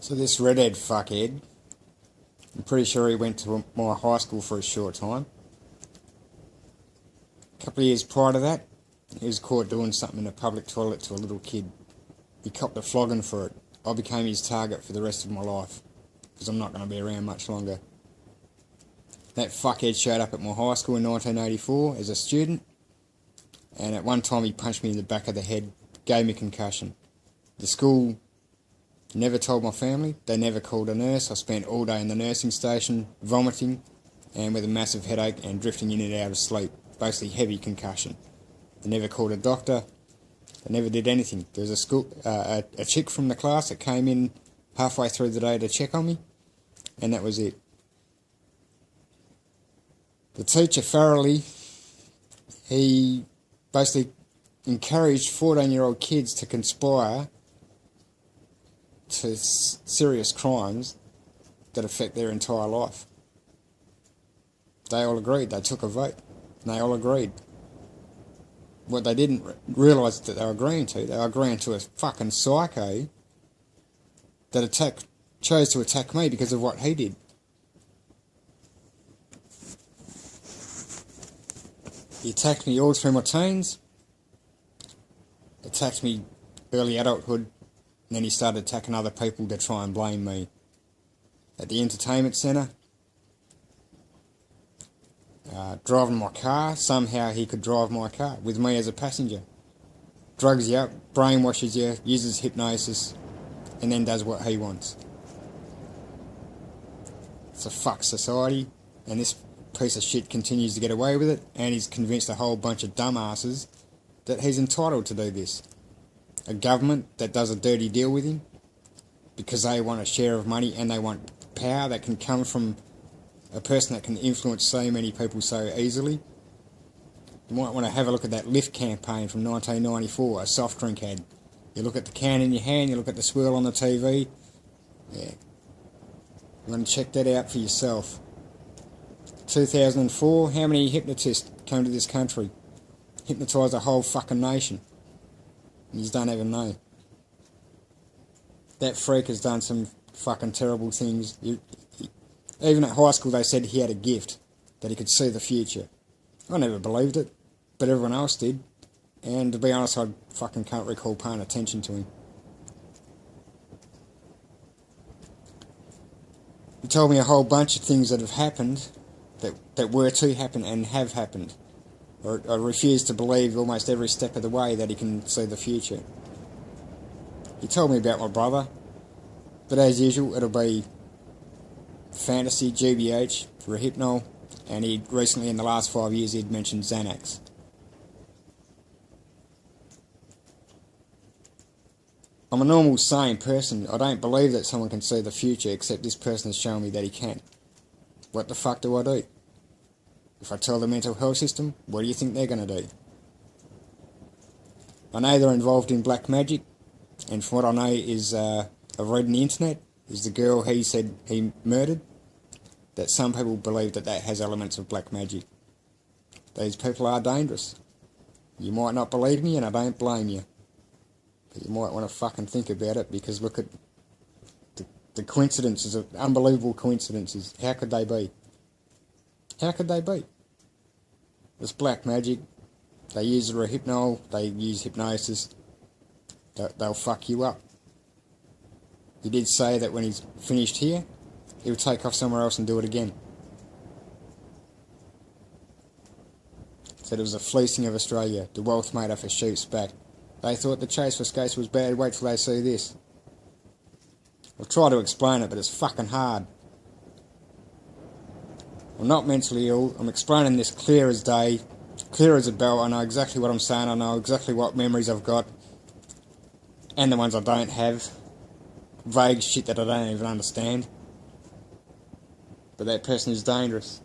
So this redhead fuckhead, I'm pretty sure he went to my high school for a short time. A couple of years prior to that, he was caught doing something in a public toilet to a little kid. He copped a flogging for it. I became his target for the rest of my life, because I'm not going to be around much longer. That fuckhead showed up at my high school in 1984 as a student, and at one time he punched me in the back of the head, gave me a concussion. The school never told my family, they never called a nurse. I spent all day in the nursing station, vomiting, and with a massive headache and drifting in and out of sleep. Basically heavy concussion. They never called a doctor, they never did anything. There was a chick from the class that came in halfway through the day to check on me, and that was it. The teacher, Farrelly, he basically encouraged 14-year-old kids to conspire to serious crimes that affect their entire life. They all agreed. They took a vote, and they all agreed. What they didn't realise that they were agreeing to a fucking psycho that chose to attack me because of what he did. He attacked me all through my teens, attacked me early adulthood, and then he started attacking other people to try and blame me. At the entertainment centre, driving my car, somehow he could drive my car with me as a passenger. Drugs you up, brainwashes you, uses hypnosis, and then does what he wants. It's a fuck society, and this piece of shit continues to get away with it, and he's convinced a whole bunch of dumbasses that he's entitled to do this. A government that does a dirty deal with him because they want a share of money and they want power that can come from a person that can influence so many people so easily. You might want to have a look at that Lift campaign from 1994, a soft drink ad. You look at the can in your hand, you look at the swirl on the TV. Yeah. You want to check that out for yourself. 2004, how many hypnotists came to this country? Hypnotised a whole fucking nation. And you don't even know. That freak has done some fucking terrible things. Even at high school they said he had a gift, that he could see the future. I never believed it, but everyone else did. And to be honest, I fucking can't recall paying attention to him. He told me a whole bunch of things that have happened, that were to happen and have happened. I refuse to believe almost every step of the way that he can see the future. He told me about my brother, but as usual it'll be fantasy, GBH, Rehypnol, and he recently in the last 5 years he'd mentioned Xanax. I'm a normal, sane person. I don't believe that someone can see the future, except this person has shown me that he can. What the fuck do I do? If I tell the mental health system, what do you think they're going to do? I know they're involved in black magic, and from what I know is, I've read on the internet, is the girl he said he murdered, that some people believe that that has elements of black magic. These people are dangerous. You might not believe me, and I don't blame you. But you might want to fucking think about it, because look at the coincidences, unbelievable coincidences. How could they be? How could they be? It's black magic. They use Rehypnol, they use hypnosis. They'll fuck you up. He did say that when he's finished here, he'll take off somewhere else and do it again. Said it was a fleecing of Australia, the wealth made off a sheep's back. They thought the chase for skates was bad, wait till they see this. I'll try to explain it, but it's fucking hard. I'm not mentally ill. I'm explaining this clear as day, clear as a bell. I know exactly what I'm saying. I know exactly what memories I've got, and the ones I don't have. Vague shit that I don't even understand. But that person is dangerous.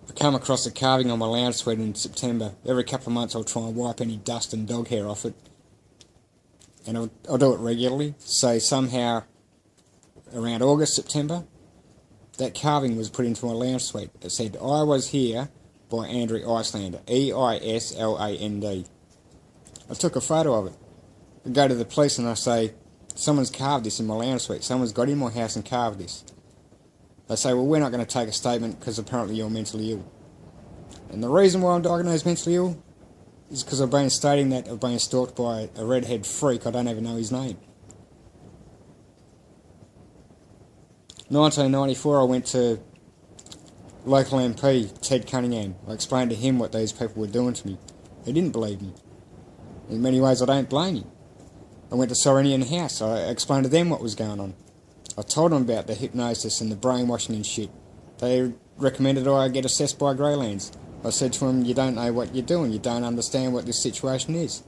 I come across a carving on my lounge suite in September. Every couple of months I'll try and wipe any dust and dog hair off it. And I'll do it regularly. So somehow, around August, September, that carving was put into my lounge suite. It said, "I was here" by Andrew Iceland, Eisland. I took a photo of it. I go to the police and I say, someone's carved this in my lounge suite. Someone's got in my house and carved this. They say, well, we're not going to take a statement because apparently you're mentally ill. And the reason why I'm diagnosed mentally ill is because I've been stating that I've been stalked by a redhead freak. I don't even know his name. 1994, I went to local MP, Ted Cunningham. I explained to him what these people were doing to me. He didn't believe me. In many ways, I don't blame him. I went to Sorrentian House. I explained to them what was going on. I told them about the hypnosis and the brainwashing and shit. They recommended I get assessed by Greylands. I said to them, you don't know what you're doing. You don't understand what this situation is.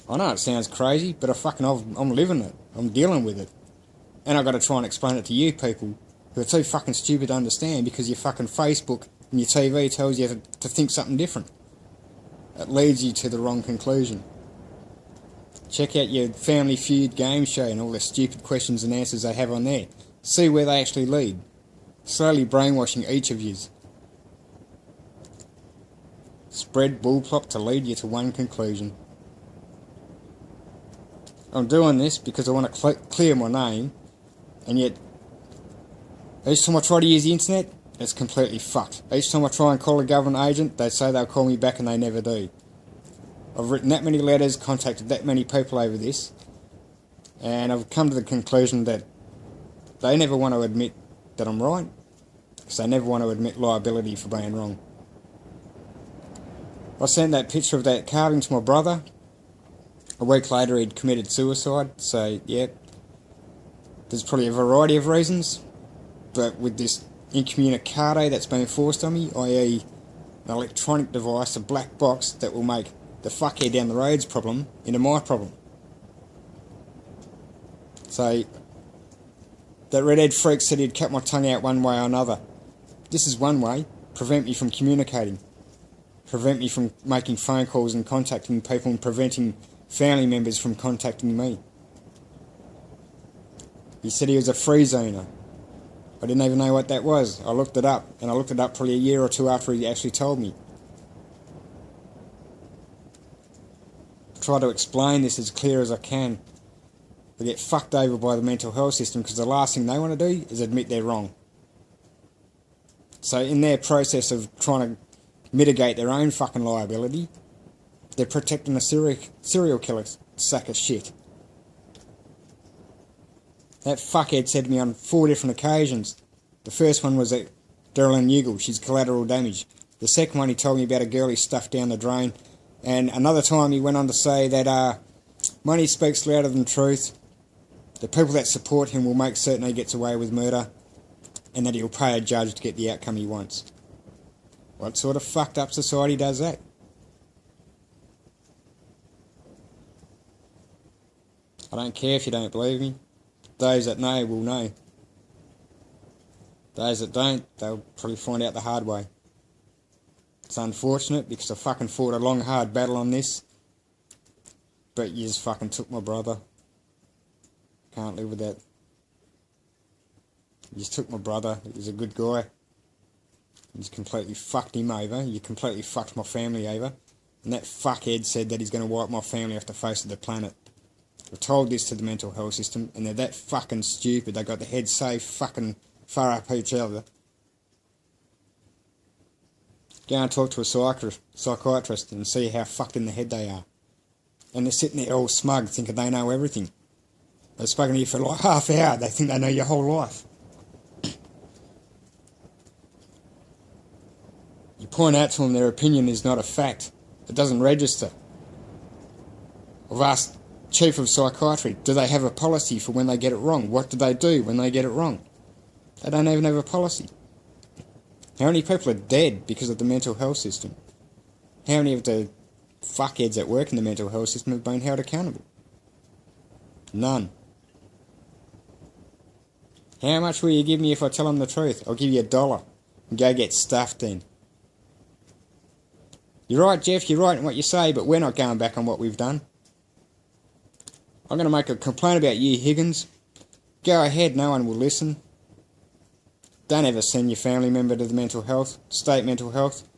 I know it sounds crazy, but I'm living it. I'm dealing with it. And I've got to try and explain it to you people who are too fucking stupid to understand because your fucking Facebook and your TV tells you to think something different. It leads you to the wrong conclusion. Check out your Family Feud game show and all the stupid questions and answers they have on there. See where they actually lead. Slowly brainwashing each of you. Spread bullplop to lead you to one conclusion. I'm doing this because I want to clear my name, and yet each time I try to use the internet, it's completely fucked. Each time I try and call a government agent, they say they'll call me back and they never do. I've written that many letters, contacted that many people over this, and I've come to the conclusion that they never want to admit that I'm right, because they never want to admit liability for being wrong. I sent that picture of that carving to my brother. A week later he'd committed suicide, so yeah, there's probably a variety of reasons, but with this incommunicado that's been forced on me, i.e. an electronic device, a black box that will make the fuckhead down the road's problem into my problem. So, that redhead freak said he'd cut my tongue out one way or another. This is one way. Prevent me from communicating. Prevent me from making phone calls and contacting people and preventing family members from contacting me. He said he was a free zoner. I didn't even know what that was. I looked it up, and I looked it up probably a year or two after he actually told me. Try to explain this as clear as I can. They get fucked over by the mental health system because the last thing they want to do is admit they're wrong. So in their process of trying to mitigate their own fucking liability, they're protecting a serial killer sack of shit. That fuckhead said to me on 4 different occasions. The first one was at Derlin Ugal, she's collateral damage. The second one he told me about a girl he stuffed down the drain. And another time he went on to say that money speaks louder than truth. The people that support him will make certain he gets away with murder. And that he'll pay a judge to get the outcome he wants. What sort of fucked up society does that? I don't care if you don't believe me. Those that know will know. Those that don't, they'll probably find out the hard way. It's unfortunate because I fucking fought a long hard battle on this. But you just fucking took my brother. Can't live with that. You just took my brother. He's a good guy. You just completely fucked him over. You completely fucked my family over. And that fuckhead said that he's going to wipe my family off the face of the planet. I've told this to the mental health system and they're that fucking stupid. They got their heads so fucking far up each other. Go and talk to a psychiatrist and see how fucked in the head they are. And they're sitting there all smug thinking they know everything. They've spoken to you for like half an hour. They think they know your whole life. You point out to them their opinion is not a fact. It doesn't register. I've asked Chief of Psychiatry, do they have a policy for when they get it wrong? What do they do when they get it wrong? They don't even have a policy. How many people are dead because of the mental health system? How many of the fuckheads that work in the mental health system have been held accountable? None. How much will you give me if I tell them the truth? I'll give you $1 and go get stuffed then. You're right, Jeff, you're right in what you say, but we're not going back on what we've done. I'm going to make a complaint about you, Higgins. Go ahead, no one will listen. Don't ever send your family member to the mental health, state mental health.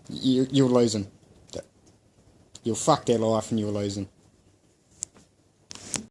You'll lose them. You'll fuck their life and you'll lose them.